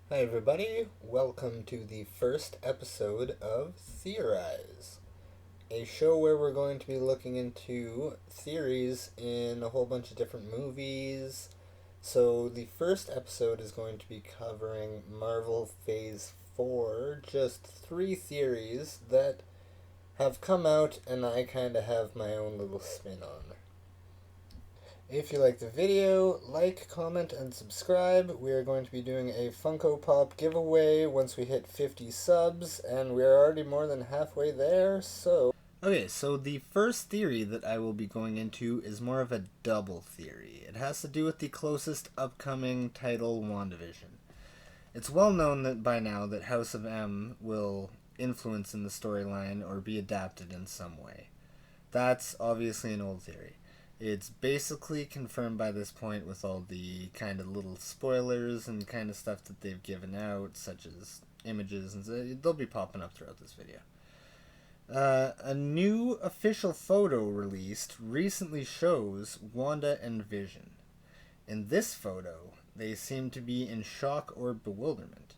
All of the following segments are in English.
Hi everybody, welcome to the first episode of Theorize, a show where we're going to be looking into theories in a whole bunch of different movies. So the first episode is going to be covering Marvel Phase 4, just 3 theories that have come out and I kind of have my own little spin on. If you like the video, like, comment, and subscribe. We are going to be doing a Funko Pop giveaway once we hit 50 subs, and we are already more than halfway there, so... Okay, so the first theory that I will be going into is more of a double theory. It has to do with the closest upcoming title, Wandavision. It's well known that by now that House of M will influence in the storyline or be adapted in some way. That's obviously an old theory. It's basically confirmed by this point with all the kind of little spoilers and kind of stuff that they've given out, such as images, and they'll be popping up throughout this video. A new official photo released recently shows Wanda and Vision. In this photo, they seem to be in shock or bewilderment.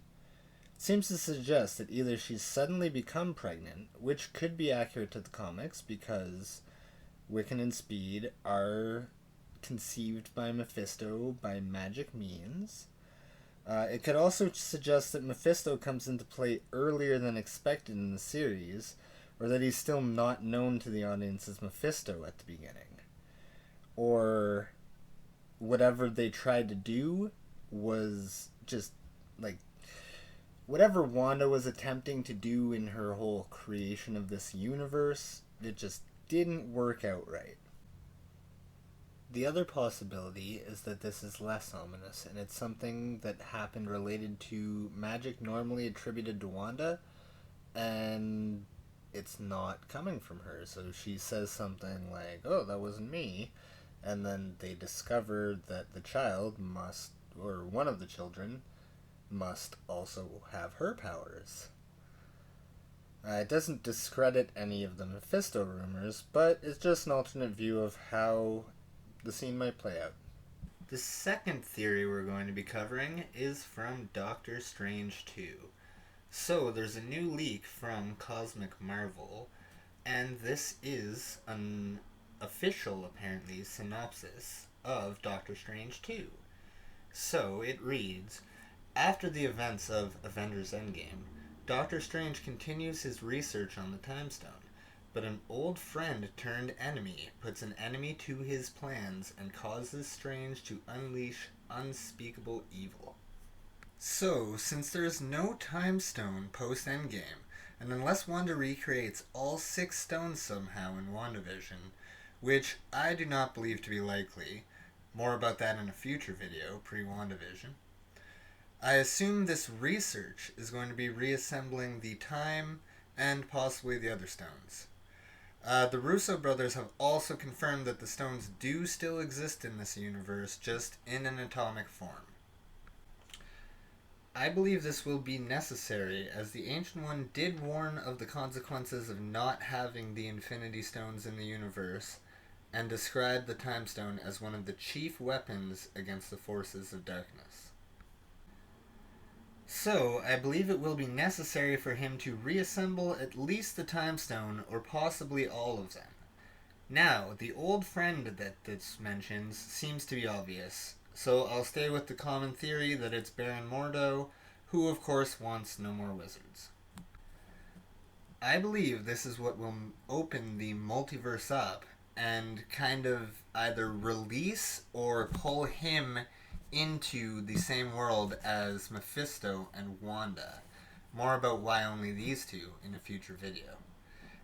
It seems to suggest that either she's suddenly become pregnant, which could be accurate to the comics because Wiccan and Speed are conceived by Mephisto by magic means. It could also suggest that Mephisto comes into play earlier than expected in the series, or that he's still not known to the audience as Mephisto at the beginning. Or whatever they tried to do was just, like, whatever Wanda was attempting to do in her whole creation of this universe, it just didn't work out right. The other possibility is that this is less ominous, and it's something that happened related to magic normally attributed to Wanda, and it's not coming from her. So she says something like, "Oh, that wasn't me," and then they discover that the child must, or one of the children, must also have her powers. It doesn't discredit any of the Mephisto rumors, but it's just an alternate view of how the scene might play out. The second theory we're going to be covering is from Doctor Strange 2. So, there's a new leak from Cosmic Marvel, and this is an official, apparently, synopsis of Doctor Strange 2. So, it reads, after the events of Avengers Endgame, Doctor Strange continues his research on the Time Stone, but an old friend turned enemy puts an enemy to his plans and causes Strange to unleash unspeakable evil. So, since there is no Time Stone post-Endgame, and unless Wanda recreates all 6 stones somehow in WandaVision, which I do not believe to be likely, more about that in a future video, pre-WandaVision, I assume this research is going to be reassembling the time and possibly the other stones. The Russo brothers have also confirmed that the stones do still exist in this universe, just in an atomic form. I believe this will be necessary, as the Ancient One did warn of the consequences of not having the Infinity Stones in the universe, and described the Time Stone as one of the chief weapons against the forces of darkness. So, I believe it will be necessary for him to reassemble at least the Time Stone, or possibly all of them. Now, the old friend that this mentions seems to be obvious, so I'll stay with the common theory that it's Baron Mordo, who of course wants no more wizards. I believe this is what will open the multiverse up, and kind of either release or pull him into the same world as Mephisto and Wanda. More about why only these two in a future video.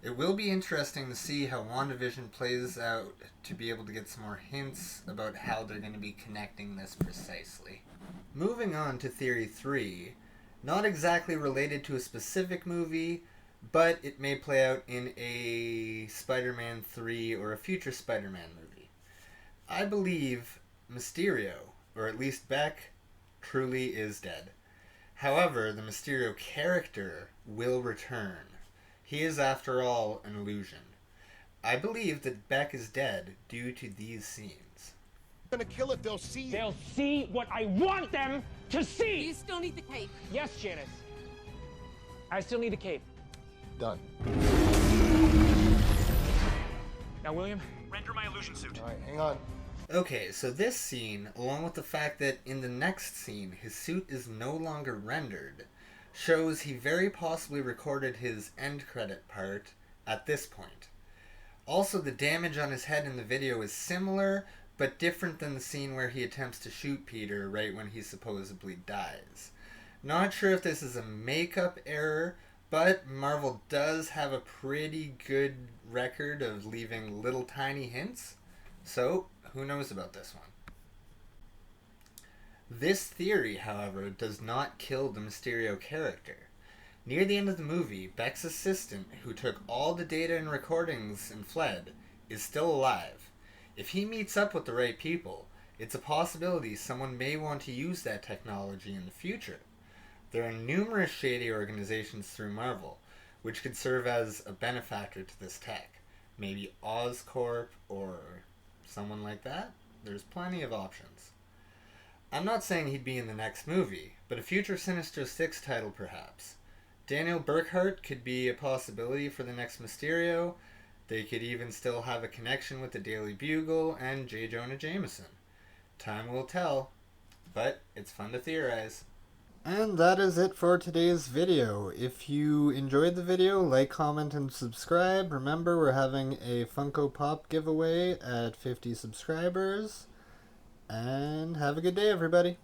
It will be interesting to see how WandaVision plays out, to be able to get some more hints about how they're going to be connecting this precisely. Moving on to Theory 3, not exactly related to a specific movie, but it may play out in a Spider-Man 3 or a future Spider-Man movie. I believe Mysterio, or at least Beck, truly is dead. However, the Mysterio character will return. He is, after all, an illusion. I believe that Beck is dead due to these scenes. Gonna kill it, they'll see. They'll see what I want them to see. Do you still need the cape? Yes, Janice. I still need the cape. Done. Now, William, render my illusion suit. All right, hang on. Okay, so this scene, along with the fact that in the next scene his suit is no longer rendered, shows he very possibly recorded his end credit part at this point. Also, the damage on his head in the video is similar, but different than the scene where he attempts to shoot Peter right when he supposedly dies. Not sure if this is a makeup error, but Marvel does have a pretty good record of leaving little tiny hints, so who knows about this one. This theory, however, does not kill the Mysterio character. Near the end of the movie, Beck's assistant, who took all the data and recordings and fled, is still alive. If he meets up with the right people, it's a possibility someone may want to use that technology in the future. There are numerous shady organizations through Marvel, which could serve as a benefactor to this tech. Maybe Oscorp or someone like that? There's plenty of options. I'm not saying he'd be in the next movie, but a future Sinister Six title perhaps. Daniel Burkhart could be a possibility for the next Mysterio. They could even still have a connection with the Daily Bugle and J. Jonah Jameson. Time will tell, but it's fun to theorize. And that is it for today's video. If you enjoyed the video, like, comment, and subscribe. Remember, we're having a Funko Pop giveaway at 50 subscribers. And have a good day, everybody.